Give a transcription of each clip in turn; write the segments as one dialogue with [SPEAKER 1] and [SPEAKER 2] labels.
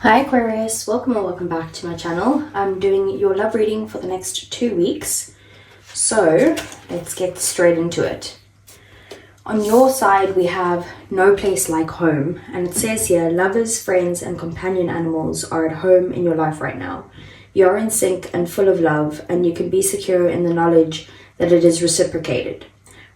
[SPEAKER 1] Hi Aquarius, welcome or welcome back to my channel. I'm doing your love reading for the next 2 weeks. So let's get straight into it. On your side we have no place like home, and it says here lovers, friends and companion animals are at home in your life right now. You're in sync and full of love, and you can be secure in the knowledge that it is reciprocated.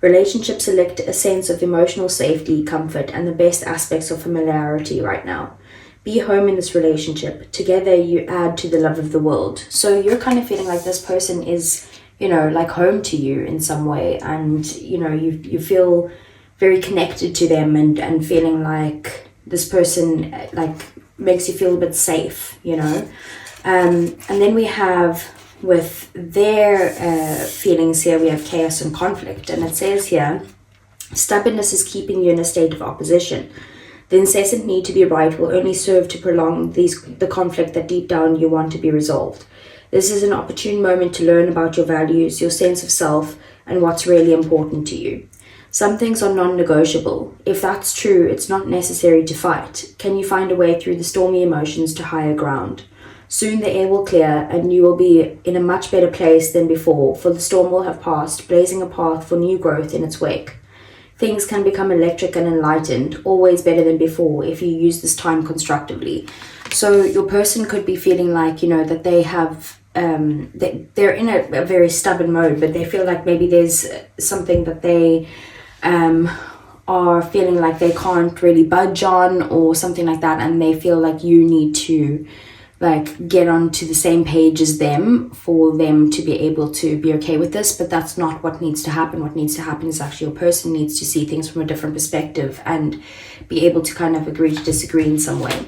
[SPEAKER 1] Relationships elect a sense of emotional safety, comfort and the best aspects of familiarity right now. Be home in this relationship. Together you add to the love of the world. So you're kind of feeling like this person is, like home to you in some way, and you feel very connected to them, and feeling like this person like makes you feel a bit safe, and then we have with their feelings here, we have chaos and conflict, and it says here stubbornness is keeping you in a state of opposition. The incessant need to be right will only serve to prolong the conflict that deep down you want to be resolved. This is an opportune moment to learn about your values, your sense of self, and what's really important to you. Some things are non-negotiable. If that's true, it's not necessary to fight. Can you find a way through the stormy emotions to higher ground? Soon the air will clear, and you will be in a much better place than before, for the storm will have passed, blazing a path for new growth in its wake. Things can become electric and enlightened, always better than before if you use this time constructively. So your person could be feeling like, that they have, they're in a very stubborn mode, but they feel like maybe there's something that they are feeling like they can't really budge on or something like that, and they feel like you need to get onto the same page as them for them to be able to be okay with this. But that's not what needs to happen. What needs to happen is actually your person needs to see things from a different perspective and be able to kind of agree to disagree in some way.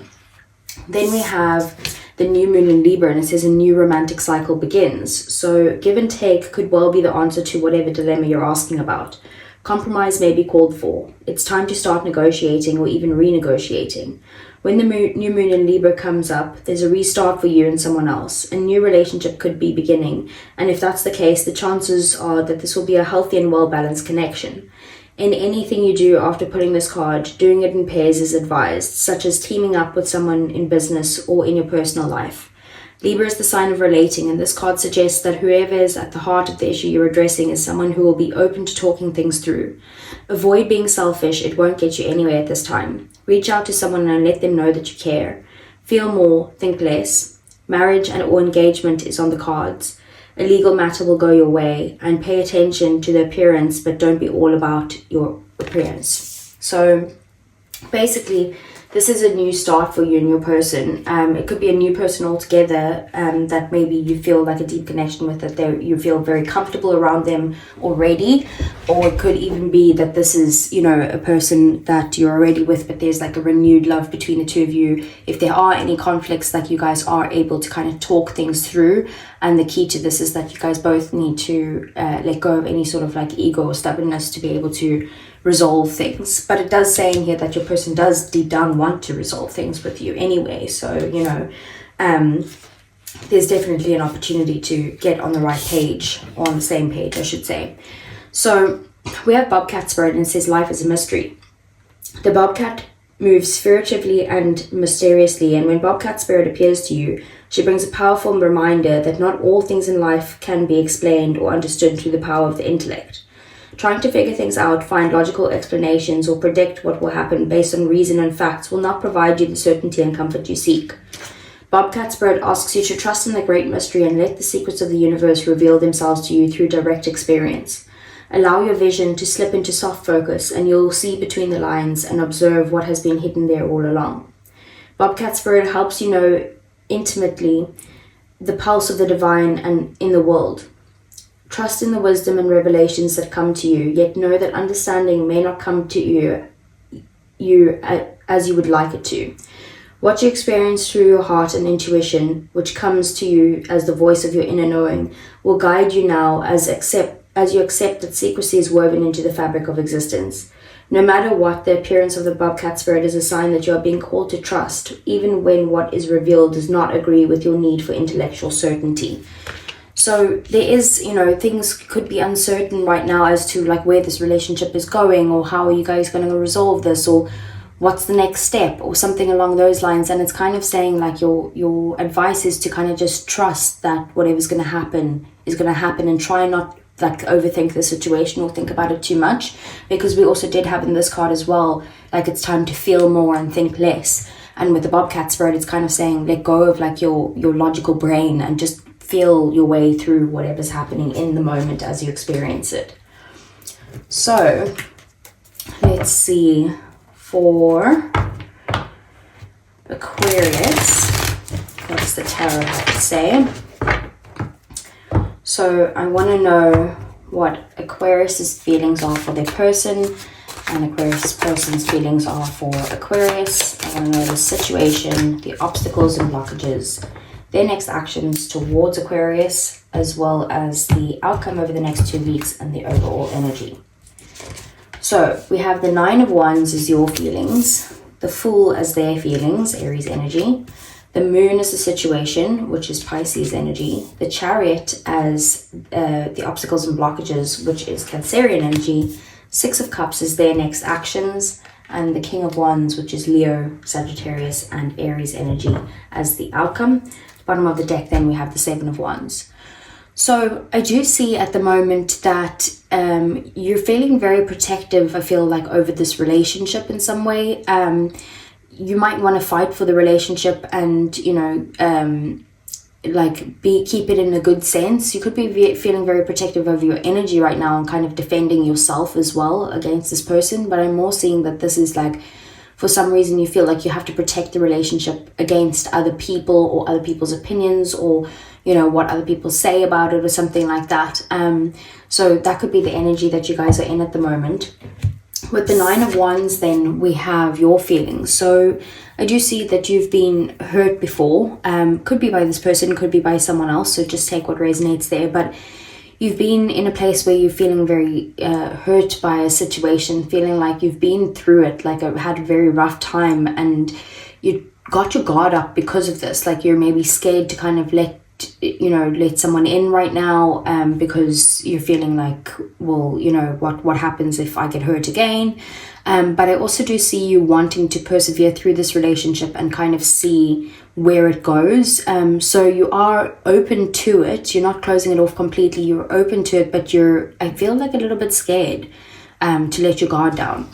[SPEAKER 1] Then we have the new moon in Libra, and it says a new romantic cycle begins. So give and take could well be the answer to whatever dilemma you're asking about. Compromise may be called for. It's time to start negotiating or even renegotiating. When the new moon in Libra comes up, there's a restart for you and someone else. A new relationship could be beginning, and if that's the case, the chances are that this will be a healthy and well-balanced connection. In anything you do after pulling this card, doing it in pairs is advised, such as teaming up with someone in business or in your personal life. Libra is the sign of relating, and this card suggests that whoever is at the heart of the issue you're addressing is someone who will be open to talking things through. Avoid being selfish, it won't get you anywhere at this time. Reach out to someone and let them know that you care. Feel more, think less. Marriage and or engagement is on the cards. A legal matter will go your way, and pay attention to the appearance, but don't be all about your appearance. So basically, this is a new start for you and your person. It could be a new person altogether that maybe you feel like a deep connection with, that you feel very comfortable around them already. Or it could even be that this is, a person that you're already with, but there's like a renewed love between the two of you. If there are any conflicts, that you guys are able to kind of talk things through. And the key to this is that you guys both need to let go of any sort of like ego or stubbornness to be able to resolve things. But it does say in here that your person does deep down want to resolve things with you anyway. So, there's definitely an opportunity to get on the right page, or on the same page, I should say. So we have Bobcat Spirit, and it says life is a mystery. The Bobcat moves furtively and mysteriously, and when Bobcat Spirit appears to you, she brings a powerful reminder that not all things in life can be explained or understood through the power of the intellect. Trying to figure things out, find logical explanations, or predict what will happen based on reason and facts will not provide you the certainty and comfort you seek. Bobcat Spirit asks you to trust in the great mystery and let the secrets of the universe reveal themselves to you through direct experience. Allow your vision to slip into soft focus, and you'll see between the lines and observe what has been hidden there all along. Bobcat Spirit helps you know intimately the pulse of the divine and in the world. Trust in the wisdom and revelations that come to you, yet know that understanding may not come to you as you would like it to. What you experience through your heart and intuition, which comes to you as the voice of your inner knowing, will guide you now as you accept that secrecy is woven into the fabric of existence. No matter what, the appearance of the Bobcat Spirit is a sign that you are being called to trust, even when what is revealed does not agree with your need for intellectual certainty. So there is, things could be uncertain right now as to like where this relationship is going, or how are you guys going to resolve this, or what's the next step, or something along those lines. And it's kind of saying like your advice is to kind of just trust that whatever's going to happen is going to happen, and try not like overthink the situation or think about it too much, because we also did have in this card as well, like it's time to feel more and think less. And with the bobcat spirit, it's kind of saying let go of like your logical brain and just feel your way through whatever's happening in the moment as you experience it. So let's see for Aquarius, what does the tarot have to say? So I want to know what Aquarius's feelings are for their person, and Aquarius person's feelings are for Aquarius. I want to know the situation, the obstacles and blockages, their next actions towards Aquarius, as well as the outcome over the next 2 weeks and the overall energy. So we have the 9 of Wands as your feelings, the Fool as their feelings, Aries energy, the Moon as the situation, which is Pisces energy, the Chariot as the obstacles and blockages, which is Cancerian energy, 6 of Cups is their next actions, and the King of Wands, which is Leo, Sagittarius, and Aries energy as the outcome. Bottom of the deck, then we have the 7 of Wands. So I do see at the moment that you're feeling very protective, I feel like, over this relationship in some way. You might want to fight for the relationship and, you know, keep it in a good sense. You could be feeling very protective over your energy right now and kind of defending yourself as well against this person. But I'm more seeing that this is like, for some reason you feel like you have to protect the relationship against other people or other people's opinions, or, you know, what other people say about it or something like that. So that could be the energy that you guys are in at the moment. With the 9 of Wands, then we have your feelings. So I do see that you've been hurt before. Could be by this person, could be by someone else. So just take what resonates there. But you've been in a place where you're feeling very hurt by a situation, feeling like you've been through it, like had a very rough time, and you got your guard up because of this. Like you're maybe scared to kind of let someone in right now, because you're feeling like, well, you know, what happens if I get hurt again? But I also do see you wanting to persevere through this relationship and kind of see where it goes. So you are open to it. You're not closing it off completely. You're open to it, but I feel like a little bit scared to let your guard down.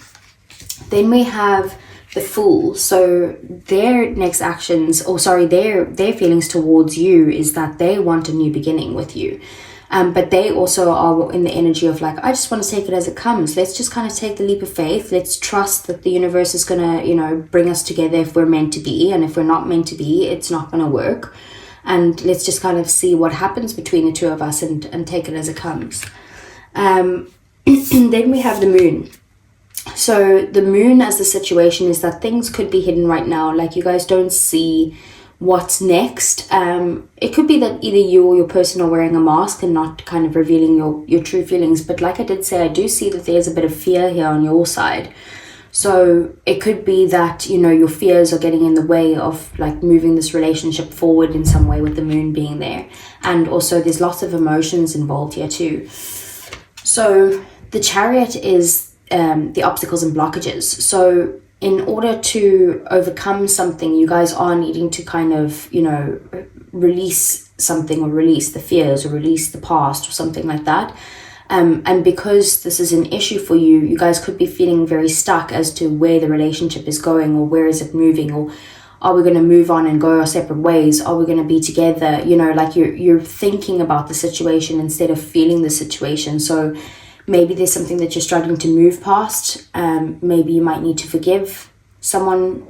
[SPEAKER 1] Then we have the Fool. So their next actions, their feelings towards you is that they want a new beginning with you. But they also are in the energy of like, I just want to take it as it comes. Let's just kind of take the leap of faith. Let's trust that the universe is going to, you know, bring us together if we're meant to be. And if we're not meant to be, it's not going to work. And let's just kind of see what happens between the two of us and take it as it comes. Then we have the Moon. So the Moon as the situation is that things could be hidden right now. Like you guys don't see what's next. It could be that either you or your person are wearing a mask and not kind of revealing your true feelings. But like I did say, I do see that there's a bit of fear here on your side. So it could be that, you know, your fears are getting in the way of like moving this relationship forward in some way, with the Moon being there. And also there's lots of emotions involved here too. So the Chariot is the obstacles and blockages. So in order to overcome something, you guys are needing to kind of, you know, release something, or release the fears, or release the past, or something like that. And because this is an issue for you, you guys could be feeling very stuck as to where the relationship is going, or where is it moving, or are we going to move on and go our separate ways? Are we going to be together? You know, like you're thinking about the situation instead of feeling the situation. So maybe there's something that you're struggling to move past. Maybe you might need to forgive someone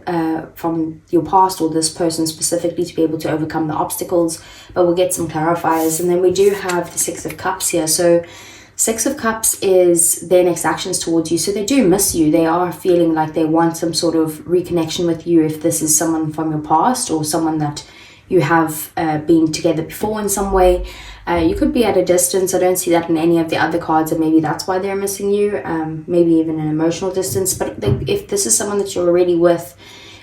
[SPEAKER 1] from your past, or this person specifically, to be able to overcome the obstacles. But we'll get some clarifiers. And then we do have the 6 of Cups here. So 6 of Cups is their next actions towards you. So they do miss you. They are feeling like they want some sort of reconnection with you, if this is someone from your past or someone that you have been together before in some way. You could be at a distance. I don't see that in any of the other cards, and maybe that's why they're missing you. Maybe even an emotional distance. But if this is someone that you're already with,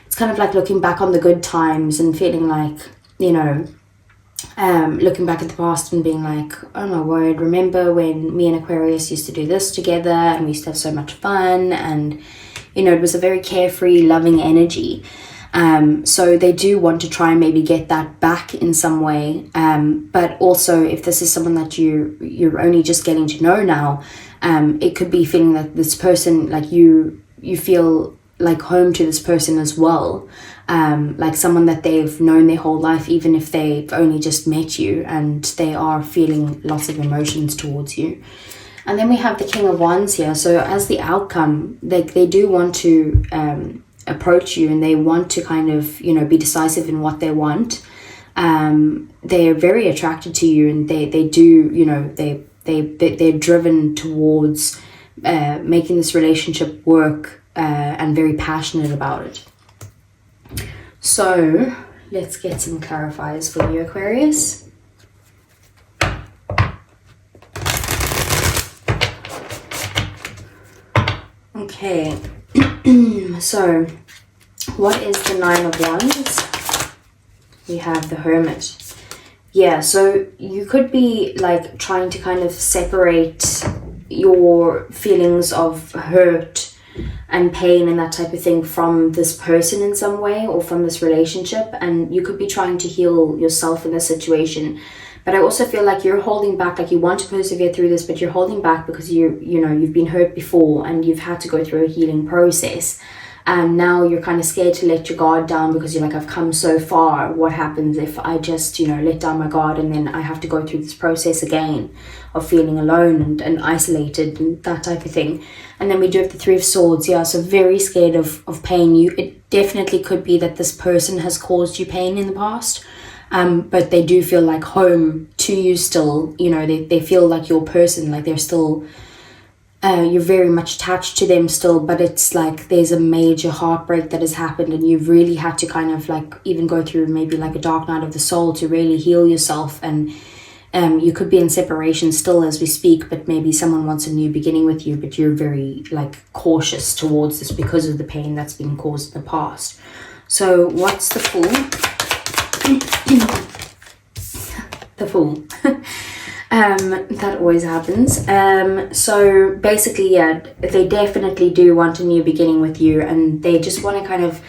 [SPEAKER 1] it's kind of like looking back on the good times and feeling like, you know, looking back at the past and being like, oh my word, remember when me and Aquarius used to do this together, and we used to have so much fun, and you know, it was a very carefree, loving energy. So they do want to try and maybe get that back in some way. But also, if this is someone that you're only just getting to know now, it could be feeling that this person, like you feel like home to this person as well. Like someone that they've known their whole life, even if they've only just met you, and they are feeling lots of emotions towards you. And then we have the King of Wands here. So as the outcome, they do want to approach you, and they want to kind of, you know, be decisive in what they want. They're very attracted to you, and they do, you know, they're driven towards making this relationship work, and very passionate about it. So let's get some clarifiers for you, Aquarius. Okay. So what is the Nine of Wands? We have the Hermit. Yeah, so you could be like trying to kind of separate your feelings of hurt and pain and that type of thing from this person in some way, or from this relationship, and you could be trying to heal yourself in this situation. But I also feel like you're holding back, like you want to persevere through this, but you're holding back because you know, you've been hurt before and you've had to go through a healing process. And now you're kind of scared to let your guard down because you're like, I've come so far. What happens if I just, you know, let down my guard, and then I have to go through this process again of feeling alone and isolated and that type of thing. And then we do have the Three of Swords. Yeah, so very scared of pain. It definitely could be that this person has caused you pain in the past. But they do feel like home to you still. You know, they feel like your person, like they're still... you're very much attached to them still, but it's like there's a major heartbreak that has happened, and you've really had to kind of like even go through maybe like a dark night of the soul to really heal yourself. And you could be in separation still as we speak, but maybe someone wants a new beginning with you, but you're very like cautious towards this because of the pain that's been caused in the past. So what's the Fool? The Fool. That always happens. So basically, yeah, they definitely do want a new beginning with you, and they just want to kind of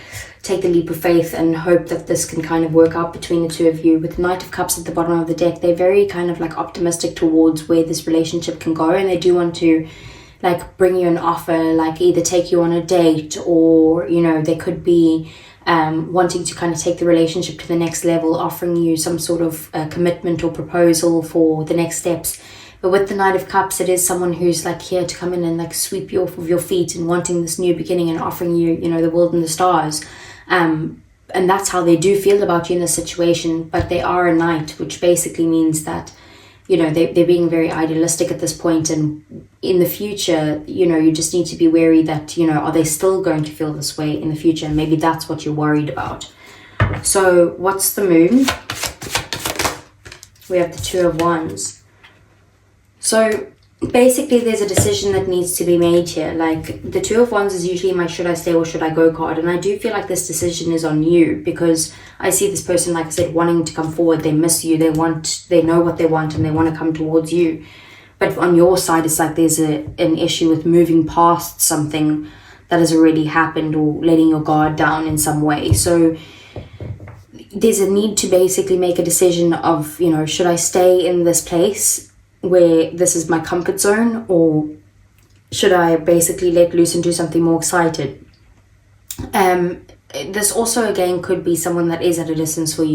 [SPEAKER 1] take the leap of faith and hope that this can kind of work out between the two of you. With the Knight of Cups at the bottom of the deck, they're very kind of like optimistic towards where this relationship can go, and they do want to like bring you an offer, like either take you on a date, or, you know, they could be wanting to kind of take the relationship to the next level, offering you some sort of commitment or proposal for the next steps. But with the Knight of Cups, it is someone who's like here to come in and like sweep you off of your feet and wanting this new beginning and offering you, you know, the world and the stars. And that's how they do feel about you in this situation. But they are a knight, which basically means that, you know, they're being very idealistic at this point, and in the future, you know, you just need to be wary that, you know, are they still going to feel this way in the future? And maybe that's what you're worried about. So what's the Moon? We have the Two of Wands. So basically there's a decision that needs to be made here. Like the Two of Wands is usually my should I stay or should I go card, and I do feel like this decision is on you, because I see this person, like I said, wanting to come forward. They miss you, they know what they want, and they want to come towards you. But on your side, it's like there's an issue with moving past something that has already happened, or letting your guard down in some way. So there's a need to basically make a decision of, you know, should I stay in this place where this is my comfort zone, or should I basically let loose and do something more excited? This also again could be someone that is at a distance from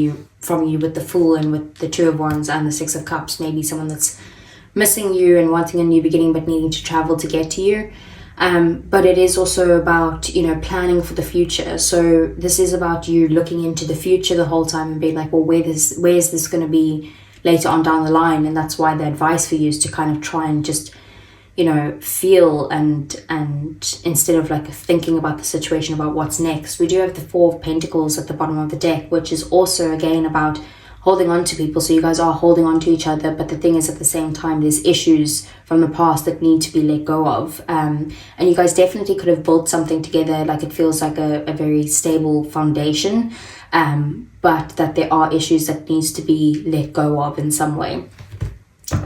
[SPEAKER 1] you with the Fool and with the Two of Wands and the Six of Cups. Maybe someone that's missing you and wanting a new beginning but needing to travel to get to you. But it is also about, you know, planning for the future. So this is about you looking into the future the whole time and being like, well, where is this going to be later on down the line? And that's why the advice for you is to kind of try and just, you know, feel and instead of like thinking about the situation, about what's next. We do have the Four of Pentacles at the bottom of the deck, which is also again about holding on to people. So you guys are holding on to each other, but the thing is, at the same time, there's issues from the past that need to be let go of. And you guys definitely could have built something together. Like it feels like a very stable foundation, but that there are issues that needs to be let go of in some way.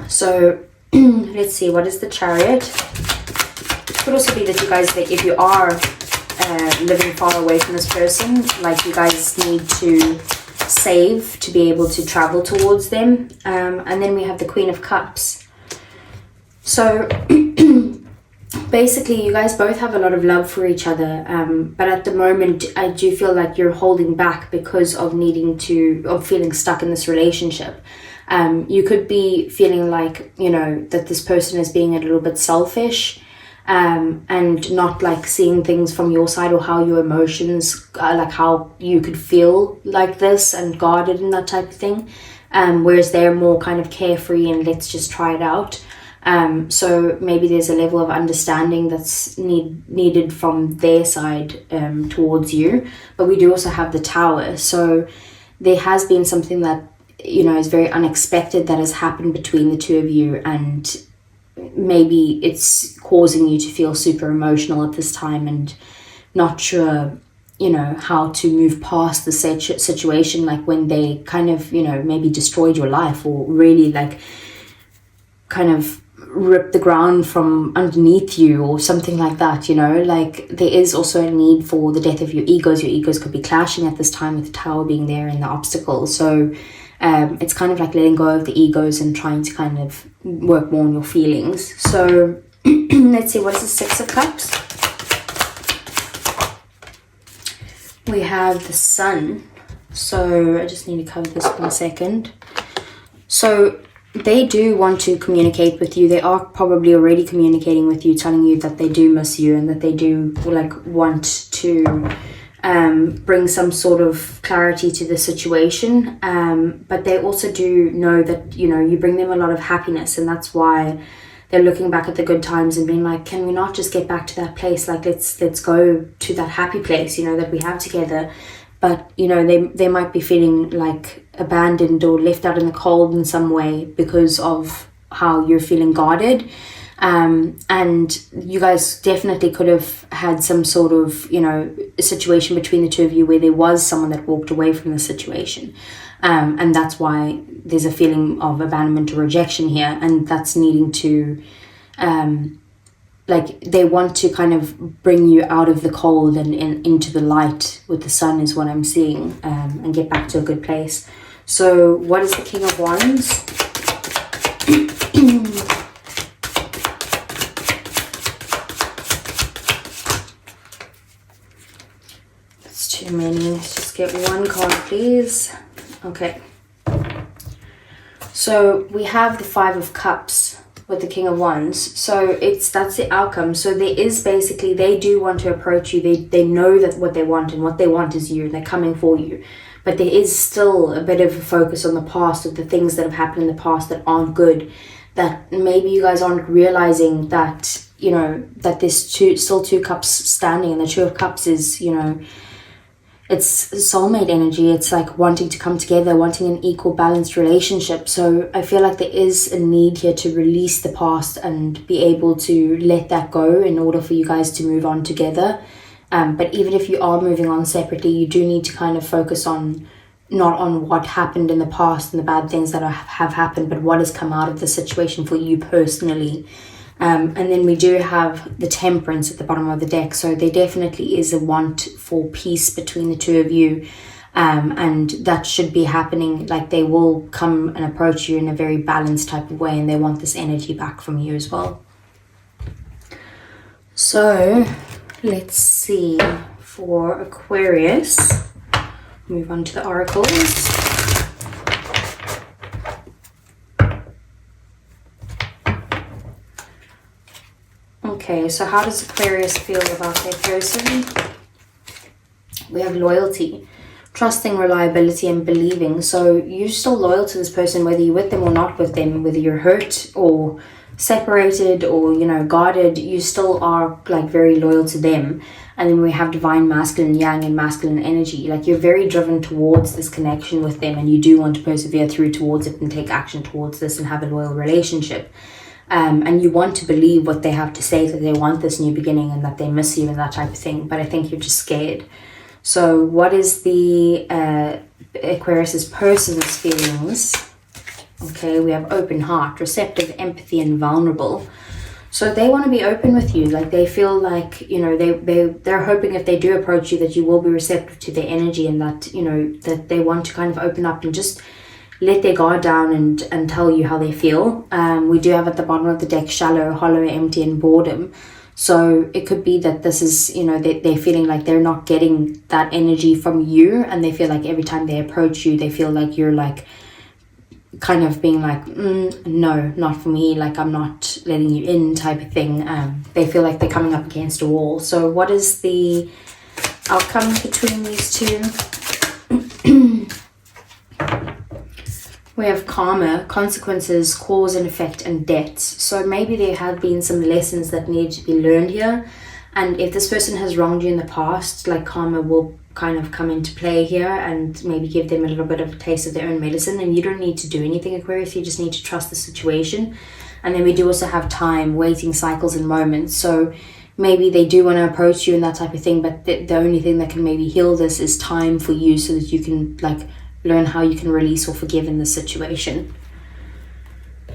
[SPEAKER 1] So let's see, what is the Chariot? It could also be that you guys, if you are living far away from this person. Like you guys need to save to be able to travel towards them. And then we have the Queen of Cups. So basically you guys both have a lot of love for each other, but at the moment I do feel like you're holding back because of feeling stuck in this relationship. You could be feeling like, you know, that this person is being a little bit selfish, and not like seeing things from your side, or how your emotions, like how you could feel like this and guarded and that type of thing, whereas they're more kind of carefree and let's just try it out. So maybe there's a level of understanding that's needed from their side towards you. But we do also have the Tower, so there has been something that, you know, is very unexpected that has happened between the two of you, and maybe it's causing you to feel super emotional at this time and not sure, you know, how to move past the situation, like when they kind of, you know, maybe destroyed your life, or really like kind of rip the ground from underneath you or something like that, you know. Like there is also a need for the death of your egos could be clashing at this time, with the Tower being there and the obstacle. So it's kind of like letting go of the egos and trying to kind of work more on your feelings. So let's see, what is the Six of Cups? We have the Sun. So I just need to cover this 1 second. So they do want to communicate with you. They are probably already communicating with you, telling you that they do miss you and that they do like want to bring some sort of clarity to the situation. But they also do know that, you know, you bring them a lot of happiness, and that's why they're looking back at the good times and being like, can we not just get back to that place? Like let's go to that happy place, you know, that we have together. But, you know, they might be feeling like abandoned or left out in the cold in some way because of how you're feeling guarded. And you guys definitely could have had some sort of, you know, a situation between the two of you where there was someone that walked away from the situation. And that's why there's a feeling of abandonment or rejection here. And that's needing to, like they want to kind of bring you out of the cold and into the light with the Sun is what I'm seeing, and get back to a good place. So what is the King of Wands? That's too many. Let's just get one card, please. Okay. So we have the Five of Cups with the King of Wands. So that's the outcome. So there is basically, they do want to approach you. They know that what they want, and what they want is you, and they're coming for you. But there is still a bit of a focus on the past, of the things that have happened in the past that aren't good, that maybe you guys aren't realizing that, you know, that there's still two cups standing, and the Two of Cups is, you know, it's soulmate energy. It's like wanting to come together, wanting an equal, balanced relationship. So I feel like there is a need here to release the past and be able to let that go in order for you guys to move on together. But even if you are moving on separately, you do need to kind of focus on, not on what happened in the past and the bad things that have happened, but what has come out of the situation for you personally. And then we do have the Temperance at the bottom of the deck. So there definitely is a want for peace between the two of you. And that should be happening. Like they will come and approach you in a very balanced type of way, and they want this energy back from you as well. So let's see for Aquarius. Move on to the oracles. Okay, so how does Aquarius feel about their person? We have loyalty, trusting, reliability, and believing. So you're still loyal to this person, whether you're with them or not with them, whether you're hurt or separated or, you know, guarded, you still are like very loyal to them. And then we have divine masculine, yang, and masculine energy. Like you're very driven towards this connection with them, and you do want to persevere through towards it and take action towards this and have a loyal relationship. And you want to believe what they have to say, that they want this new beginning and that they miss you and that type of thing. But I think you're just scared. So what is the Aquarius's person's feelings? Okay, we have open heart, receptive, empathy, and vulnerable. So they want to be open with you. Like they feel like, you know, they're hoping if they do approach you that you will be receptive to their energy, and that, you know, that they want to kind of open up and just let their guard down and tell you how they feel. We do have at the bottom of the deck shallow, hollow, empty, and boredom. So it could be that this is, you know, they're feeling like they're not getting that energy from you, and they feel like every time they approach you, they feel like you're like kind of being like, no, not for me, like I'm not letting you in type of thing. They feel like they're coming up against a wall. So what is the outcome between these two? We have karma, consequences, cause and effect, and debts. So maybe there have been some lessons that need to be learned here. And if this person has wronged you in the past, like karma will kind of come into play here and maybe give them a little bit of a taste of their own medicine. And you don't need to do anything, Aquarius. You just need to trust the situation. And then we do also have time, waiting cycles and moments. So maybe they do want to approach you and that type of thing. But the only thing that can maybe heal this is time for you, so that you can like learn how you can release or forgive in this situation.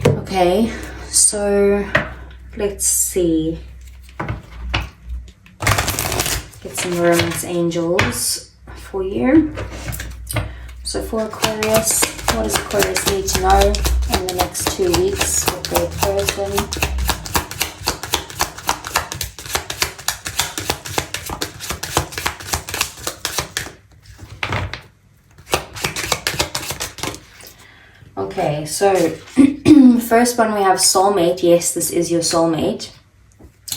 [SPEAKER 1] Okay, so let's see. Get some romance angels for you. So for Aquarius, what does Aquarius need to know in the next 2 weeks with their person? Okay, so first one we have soulmate. Yes, this is your soulmate.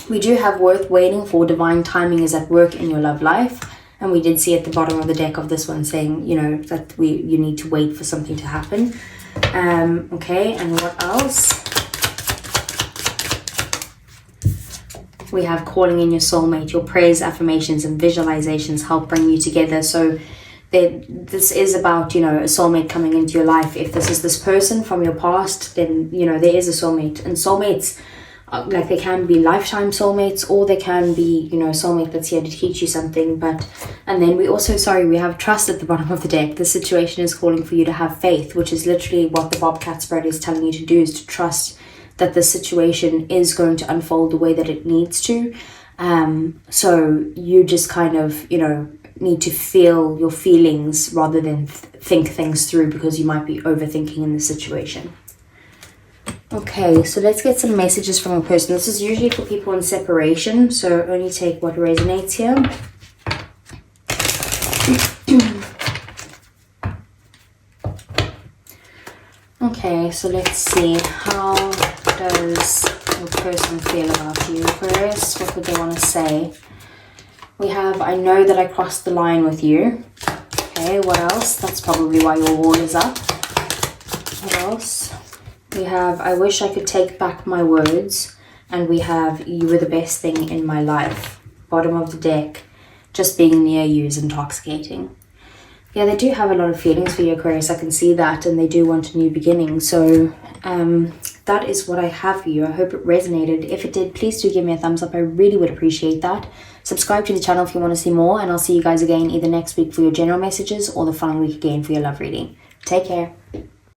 [SPEAKER 1] We do have worth waiting for. Divine timing is at work in your love life. And we did see at the bottom of the deck of this one saying, you know, that you need to wait for something to happen. Okay, and what else? We have calling in your soulmate. Your prayers, affirmations, and visualizations help bring you together. So this is about, you know, a soulmate coming into your life. If this is this person from your past, then, you know, there is a soulmate. And soulmates, like they can be lifetime soulmates, or they can be, you know, a soulmate that's here to teach you something. And then we also, we have trust at the bottom of the deck. The situation is calling for you to have faith, which is literally what the Bobcat spread is telling you to do, is to trust that the situation is going to unfold the way that it needs to. So you just kind of, you know, need to feel your feelings rather than think things through, because you might be overthinking in the situation. Okay, so let's get some messages from a person. This is usually for people in separation, so only take what resonates here. Okay, so let's see. How does your person feel about you, Aquarius? What would they want to say? We have, I know that I crossed the line with you. Okay, what else? That's probably why your wall is up. What else? We have, I wish I could take back my words. And we have, you were the best thing in my life. Bottom of the deck, just being near you is intoxicating. Yeah, they do have a lot of feelings for you, Aquarius. I can see that, and they do want a new beginning. So that is what I have for you. I hope it resonated. If it did, please do give me a thumbs up. I really would appreciate that. Subscribe to the channel if you want to see more, and I'll see you guys again either next week for your general messages or the following week again for your love reading. Take care.